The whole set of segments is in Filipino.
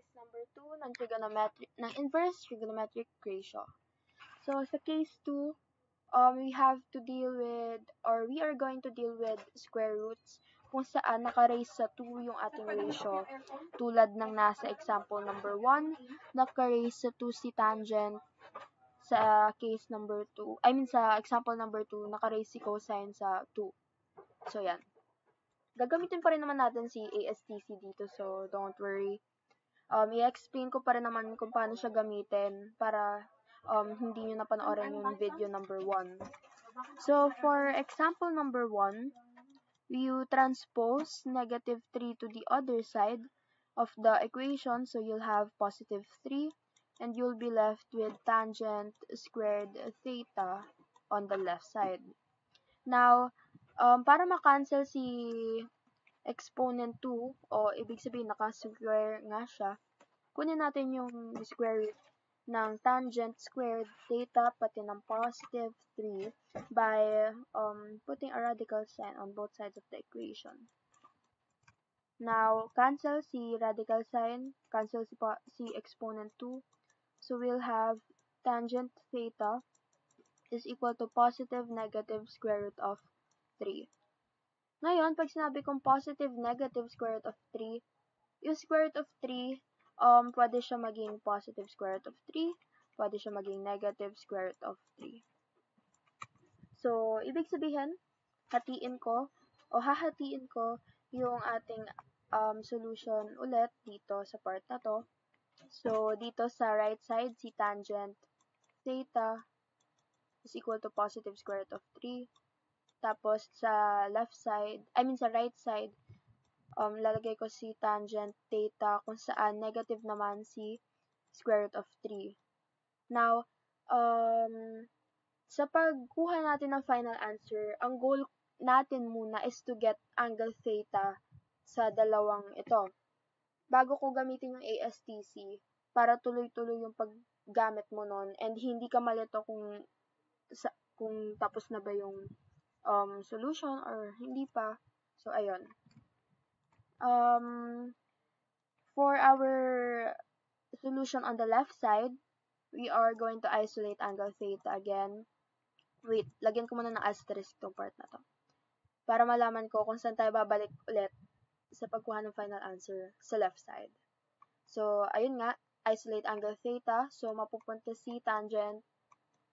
case number 2 ng inverse trigonometric ratio. So, sa case 2, we have to deal with, or we are going to deal with square roots kung saan naka-raise sa 2 yung ating ratio. Tulad ng nasa example number 1, naka-raise sa 2 si tangent. Sa case number 2, sa example number 2, naka-raise si cosine sa 2. So, yan. Gagamitin pa rin naman natin si ASTC dito, so don't worry. I-explain ko pa rin naman kung paano siya gamitin para hindi nyo napanoorin yung video number 1. So, for example number 1, you transpose negative 3 to the other side of the equation, so you'll have positive 3, and you'll be left with tangent squared theta on the left side. Now, para ma-cancel si exponent 2, o ibig sabihin naka-square nga siya, kunin natin yung square root ng tangent squared theta pati ng positive 3 by putting a radical sign on both sides of the equation. Now, cancel si radical sign, cancel si exponent 2, so we'll have tangent theta is equal to positive negative square root of 3. Ngayon, pag sinabi kong positive negative square root of 3, yung square root of 3, pwede siya maging positive square root of 3, pwede siya maging negative square root of 3. So, ibig sabihin, hahatiin ko yung ating solution ulit dito sa part na to. So, dito sa right side, si tangent theta is equal to positive square root of 3. Tapos, sa right side, lalagay ko si tangent theta kung saan negative naman si square root of 3. Now, sa pagkuha natin ng final answer, ang goal natin muna is to get angle theta sa dalawang ito. Bago ko gamitin yung ASTC, para tuloy-tuloy yung paggamit mo nun, and hindi ka malito kung tapos na ba yung solution or hindi pa. So, ayun. For our solution on the left side, we are going to isolate angle theta again. Wait, lagyan ko muna ng asterisk itong part na to. Para malaman ko kung saan tayo babalik ulit sa pagkuha ng final answer sa left side. So, ayun nga, isolate angle theta. So, mapupunta si tangent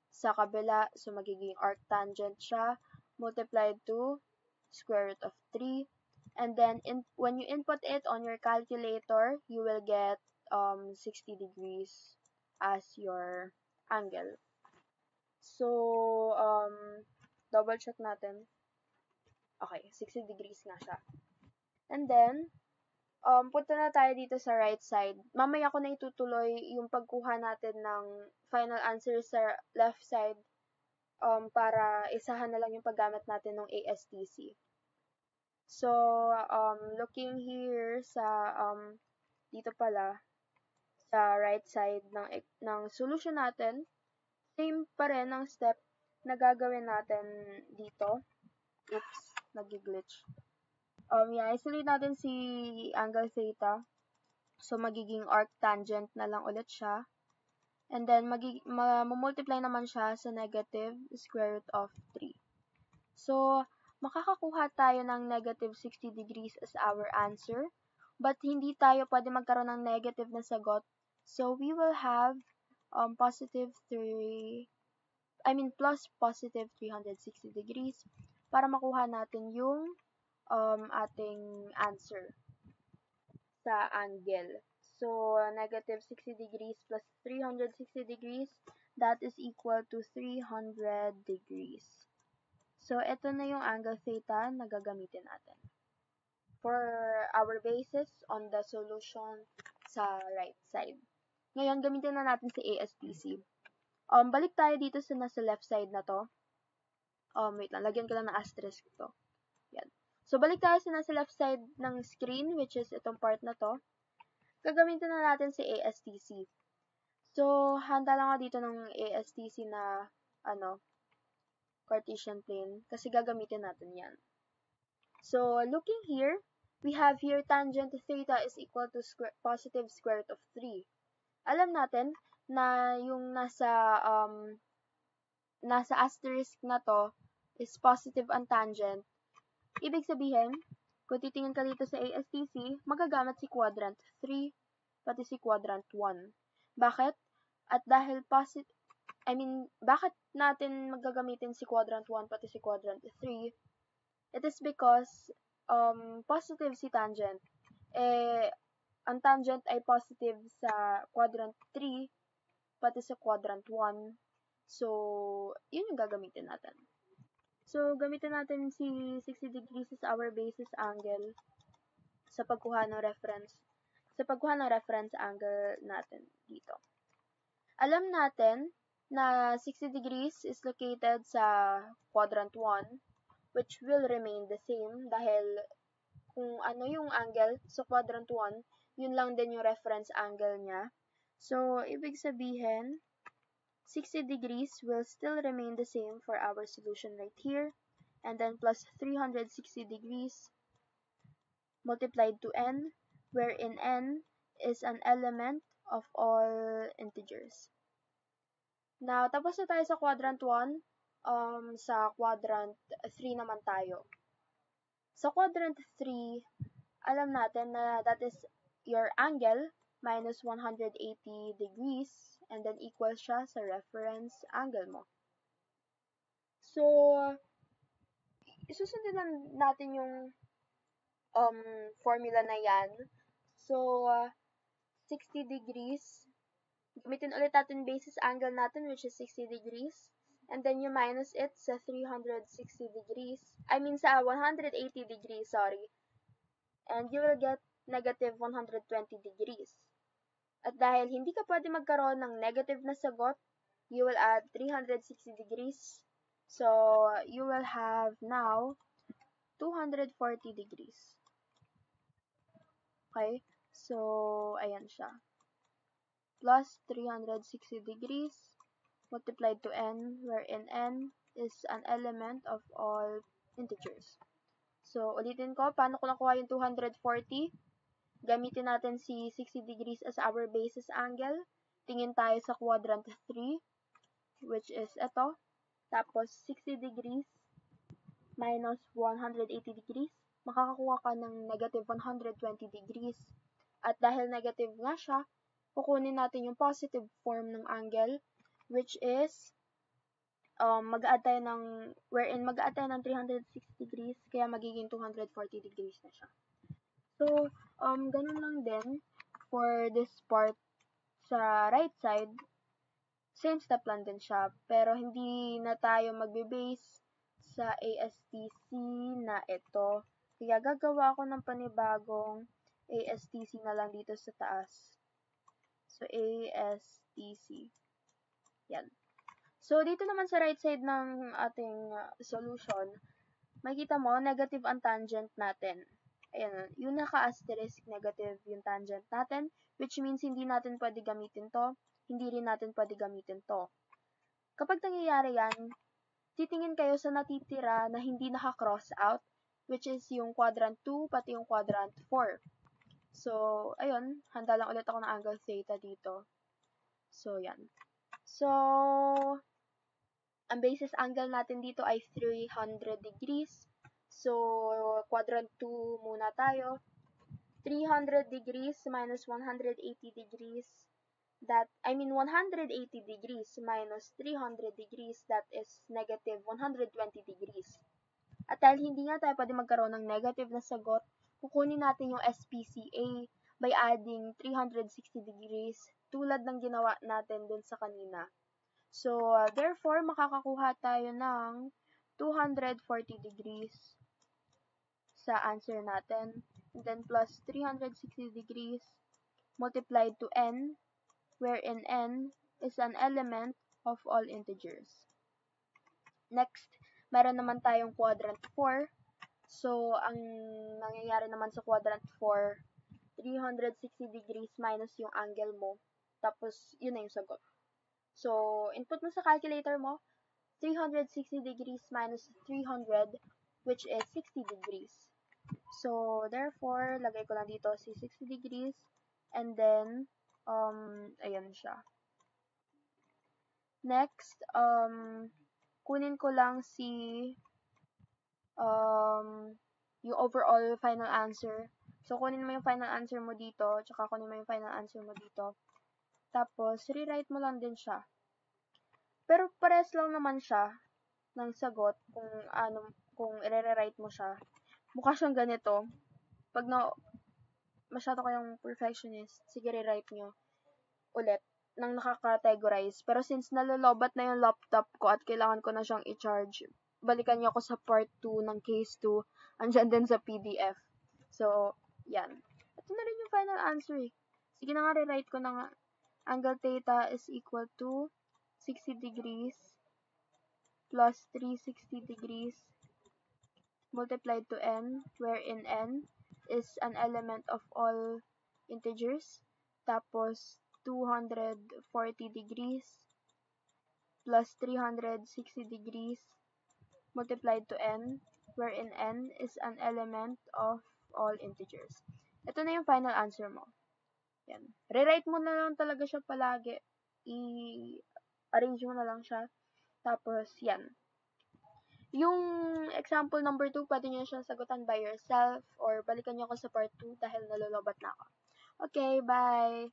sa kabila. So, magiging arctangent siya. Multiplied to square root of 3. And then, when you input it on your calculator, you will get 60 degrees as your angle. So, double check natin. Okay, 60 degrees nga siya. And then, punta na tayo dito sa right side. Mamaya ko na itutuloy yung pagkuha natin ng final answer sa left side para isahan na lang yung paggamit natin ng ASTC. So, looking here sa dito pala sa right side ng solution natin, same pa rin ang step na gagawin natin dito. Oops, nag-glitch. I-isolate natin si angle theta. So, magiging arctangent na lang ulit siya. And then, multiply naman siya sa negative square root of 3. So, makakakuha tayo ng negative 60 degrees as our answer. But, hindi tayo pwede magkaroon ng negative na sagot. So, we will have plus positive 360 degrees para makuha natin yung ating answer sa angle. So, negative 60 degrees plus 360 degrees, that is equal to 300 degrees. So, ito na yung angle theta na gagamitin natin for our basis on the solution sa right side. Ngayon, gamitin na natin si ASTC. Balik tayo dito sa nasa left side na to. Wait lang, lagyan ko lang ng asterisk to. Yan. So, balik tayo sa nasa left side ng screen, which is itong part na to. Gagamitin na natin si ASTC. So, handa lang ako dito ng ASTC na, Cartesian plane, kasi gagamitin natin yan. So, looking here, we have here tangent theta is equal to positive square root of 3. Alam natin na yung nasa asterisk na to is positive ang tangent. Ibig sabihin, kung titingin ka dito sa ASTC, magagamit si quadrant 3, pati si quadrant 1. Bakit? At dahil bakit natin magagamitin si quadrant 1 pati si quadrant 3? It is because positive si tangent. Ang tangent ay positive sa quadrant 3 pati sa quadrant 1. So, yun yung gagamitin natin. So, gamitin natin si 60 degrees as our basis angle sa pagkuha ng reference angle natin dito. Alam natin na 60 degrees is located sa quadrant 1, which will remain the same dahil kung ano yung angle sa quadrant 1, yun lang din yung reference angle niya. So, ibig sabihin, 60 degrees will still remain the same for our solution right here, and then plus 360 degrees multiplied to n, wherein n is an element of all integers. Now, tapos na tayo sa quadrant 1, sa quadrant 3 naman tayo. Sa quadrant 3, alam natin na that is your angle minus 180 degrees and then equal siya sa reference angle mo. So, isusundin lang natin yung formula na yan. So, 60 degrees, gamitin ulit natin basis angle natin which is 60 degrees. And then you minus it sa 360 degrees. Sa 180 degrees, sorry. And you will get negative 120 degrees. At dahil hindi ka pwede magkaroon ng negative na sagot, you will add 360 degrees. So, you will have now 240 degrees. Okay? So, ayan siya. Plus 360 degrees multiplied to n, wherein n is an element of all integers. So, ulitin ko, paano ko nakuha yung 240? Gamitin natin si 60 degrees as our basis angle. Tingin tayo sa quadrant 3, which is ito. Tapos, 60 degrees minus 180 degrees. Makakakuha ka ng negative 120 degrees. At dahil negative nga siya, kukunin natin yung positive form ng angle, which is, mag-add tayo ng 360 degrees, kaya magiging 240 degrees na siya. So, ganun lang din for this part sa right side. Same step lang din siya, pero hindi na tayo magbe-base sa ASTC na ito. Kaya gagawa ako ng panibagong ASTC na lang dito sa taas. So, ASTC. Yan. So, dito naman sa right side ng ating solution, makikita mo, negative ang tangent natin. Ayan, yung naka-asterisk negative yung tangent natin, which means hindi natin pwede gamitin to, hindi rin natin pwede gamitin to. Kapag nangyayari yan, titingin kayo sa natitira na hindi naka-cross out, which is yung quadrant 2, pati yung quadrant 4. So, ayun, handa lang ulit ako ng angle theta dito. So, yan. So, ang basis angle natin dito ay 300 degrees. So, quadrant 2 muna tayo. 300 degrees minus 180 degrees. 180 degrees minus 300 degrees, that is negative 120 degrees. At dahil hindi nga tayo pwede magkaroon ng negative na sagot, kukunin natin yung SPCA by adding 360 degrees tulad ng ginawa natin dun sa kanina. So, therefore, makakakuha tayo ng 240 degrees sa answer natin. And then, plus 360 degrees multiplied to n, wherein n is an element of all integers. Next, meron naman tayong quadrant 4. So, ang nangyayari naman sa quadrant 4, 360 degrees minus yung angle mo. Tapos, yun na yung sagot. So, input mo sa calculator mo, 360 degrees minus 300, which is 60 degrees. So, therefore, lagay ko lang dito si 60 degrees. And then, ayan siya. Next, kunin ko lang yung overall final answer. So, kunin mo yung final answer mo dito, tsaka kunin mo yung final answer mo dito. Tapos, rewrite mo lang din siya. Pero, pares lang naman siya ng sagot kung i-rewrite mo siya. Mukha siyang ganito. Pag masyado kayong perfectionist, sige, rewrite nyo ulit nang nakaka-categorize. Pero since nalolobat na yung laptop ko at kailangan ko na siyang i-charge, balikan niyo ako sa part 2 ng case 2. Andyan din sa PDF. So, yan. Ito na rin yung final answer eh. Sige na nga, rewrite ko na nga. Angle theta is equal to 60 degrees plus 360 degrees multiplied to n, wherein n is an element of all integers. Tapos, 240 degrees plus 360 degrees multiplied to n, wherein n is an element of all integers. Ito na yung final answer mo. Yan. Rewrite mo na lang talaga siya palagi. I-arrange mo na lang siya. Tapos, yan. Yung example number 2, pwede nyo siyang sagutan by yourself or balikan nyo ako sa part 2 dahil nalolobat na ako. Okay, bye!